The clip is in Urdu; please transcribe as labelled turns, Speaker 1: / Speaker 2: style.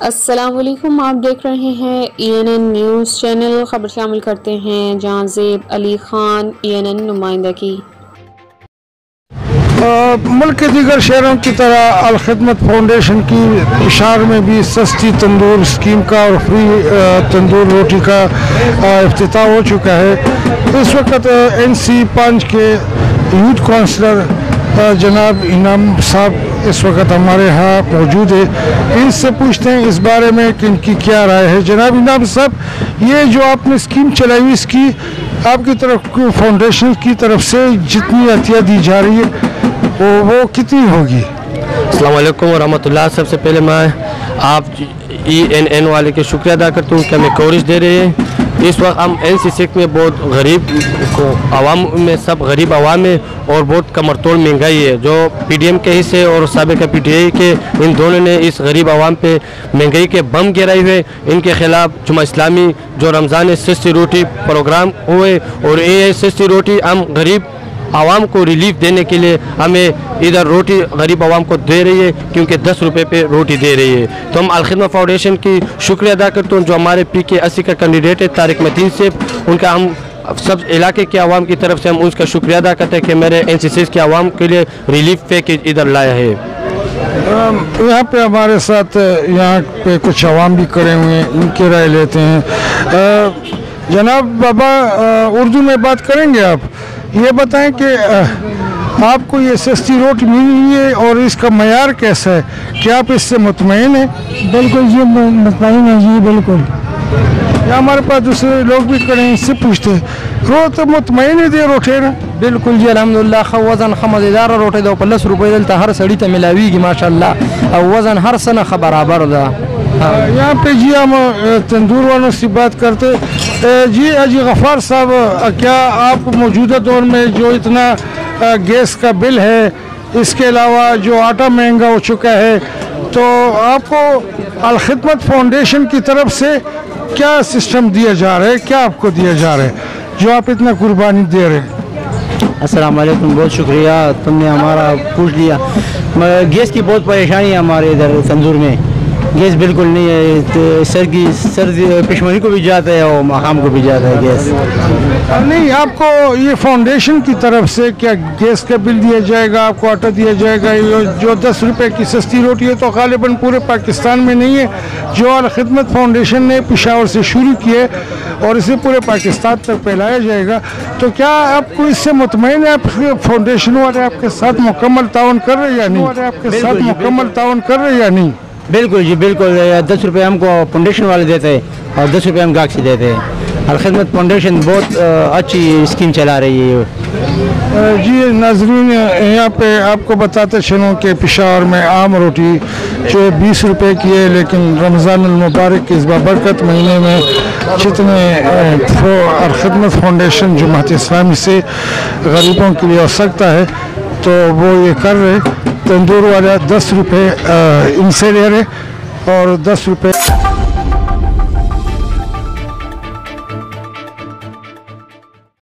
Speaker 1: السلام علیکم، آپ دیکھ رہے ہیں ENN نیوز چینل۔ خبر شامل کرتے ہیں جہاں زیب علی خان ENN نمائندہ کی۔
Speaker 2: ملک کے دیگر شہروں کی طرح الخدمت فاؤنڈیشن کی پشاور میں بھی سستی تندور اسکیم کا اور فری تندور روٹی کا افتتاح ہو چکا ہے۔ اس وقت NC 5 کے یوتھ کونسلر جناب انعام صاحب اس وقت ہمارے ہاں موجود ہے۔ ان سے پوچھتے ہیں اس بارے میں کہ ان کی کیا رائے ہے۔ جناب انعام صاحب، یہ جو آپ نے اسکیم چلائی، اس کی آپ کی طرف فاؤنڈیشن کی طرف سے جتنی عطیہ دی جا رہی ہے وہ کتنی ہوگی؟
Speaker 3: السلام علیکم ورحمۃ اللہ۔ سب سے پہلے میں آپ ENN والے کے شکریہ ادا کرتا ہوں کہ ہمیں کوریج دے رہے ہیں۔ اس وقت ہم NC 6 میں بہت غریب عوام میں سب غریب عوام ہے اور بہت کمر توڑ مہنگائی ہے، جو PDM کے حصے اور سابقہ PTI کے ان دونوں نے اس غریب عوام پہ مہنگائی کے بم گرائے ہوئے۔ ان کے خلاف جمعہ اسلامی جو رمضان سستی روٹی پروگرام ہوئے اور یہ سستی روٹی ہم غریب عوام کو ریلیف دینے کے لیے ہمیں ادھر روٹی غریب عوام کو دے رہی ہے، کیونکہ 10 روپے پہ روٹی دے رہی ہے۔ تو ہم الخدمت فاؤنڈیشن کی شکریہ ادا کرتا ہوں، جو ہمارے PK 80 کا کینڈیڈیٹ ہے طارق متین صاحب، ان کا ہم سب علاقے کے عوام کی طرف سے ہم اس کا شکریہ ادا کرتے ہیں کہ میرے NC 6 کے عوام کے لیے ریلیف پیکیج ادھر لایا ہے۔
Speaker 2: یہاں پہ ہمارے ساتھ یہاں پہ کچھ عوام بھی کھڑے ہوئے ہیں، ان کی رائے لیتے ہیں۔ جناب بابا، اردو میں بات کریں گے؟ آپ یہ بتائیں کہ آپ کو یہ سستی روٹی ملی ہے اور اس کا معیار کیسا ہے؟ کیا آپ اس سے مطمئن ہیں؟
Speaker 4: بالکل جی، مطمئن ہے جی، بالکل۔
Speaker 2: یا ہمارے پاس دوسرے لوگ بھی کھڑے ہیں، اس سے پوچھتے ہیں، تو مطمئن ہے دے روٹی نا؟
Speaker 4: بالکل جی، الحمدللہ وزن مزیدار روٹی دو 10 روپے دلتا ہر سڑی ته ملاویږي ماشاءاللہ، او وزن ہر سنه برابر ده۔
Speaker 2: یہاں پہ جی ہم تندور والوں سے بات کرتے جی حاجی غفار صاحب، کیا آپ موجودہ دور میں جو اتنا گیس کا بل ہے، اس کے علاوہ جو آٹا مہنگا ہو چکا ہے، تو آپ کو الخدمت فاؤنڈیشن کی طرف سے کیا سسٹم دیا جا رہا ہے، کیا آپ کو دیا جا رہا ہے جو آپ اتنا قربانی دے رہے ہیں؟
Speaker 4: السلام علیکم، بہت شکریہ، تم نے ہمارا پوچھ لیا۔ گیس کی بہت پریشانی ہے ہمارے ادھر تندور میں، گیس بالکل نہیں ہے، سردی پشمانی کو بھی جاتا ہے اور مقام کو بھی جاتا ہے گیس۔
Speaker 2: نہیں، آپ کو یہ فاؤنڈیشن کی طرف سے کیا گیس کا بل دیا جائے گا، آپ کو آٹا دیا جائے گا؟ جو 10 روپے کی سستی روٹی ہے تو غالباً پورے پاکستان میں نہیں ہے، جو الخدمت فاؤنڈیشن نے پشاور سے شروع کی ہے اور اسے پورے پاکستان تک پھیلایا جائے گا، تو کیا آپ کو اس سے مطمئن ہے؟ آپ فاؤنڈیشن والے آپ کے ساتھ مکمل تعاون کر رہے یا نہیں؟
Speaker 4: بالکل جی، بالکل۔ 10 روپے ہم کو فاؤنڈیشن والے دیتے ہیں اور 10 روپے ہم گاہک سے دیتے ہیں۔ الخدمت فاؤنڈیشن بہت اچھی اسکیم چلا رہی ہے۔
Speaker 2: جی ناظرین، یہاں پہ آپ کو بتاتے چلوں کہ پشاور میں عام روٹی جو 20 روپے کی ہے، لیکن رمضان المبارک کے اس بابرکت مہینے میں جتنے الخدمت فاؤنڈیشن جماعت اسلامی سے غریبوں کے لیے ہو سکتا ہے تو وہ یہ کر رہے۔ تندور والا 10 روپے ان سے لے رہے اور 10 روپے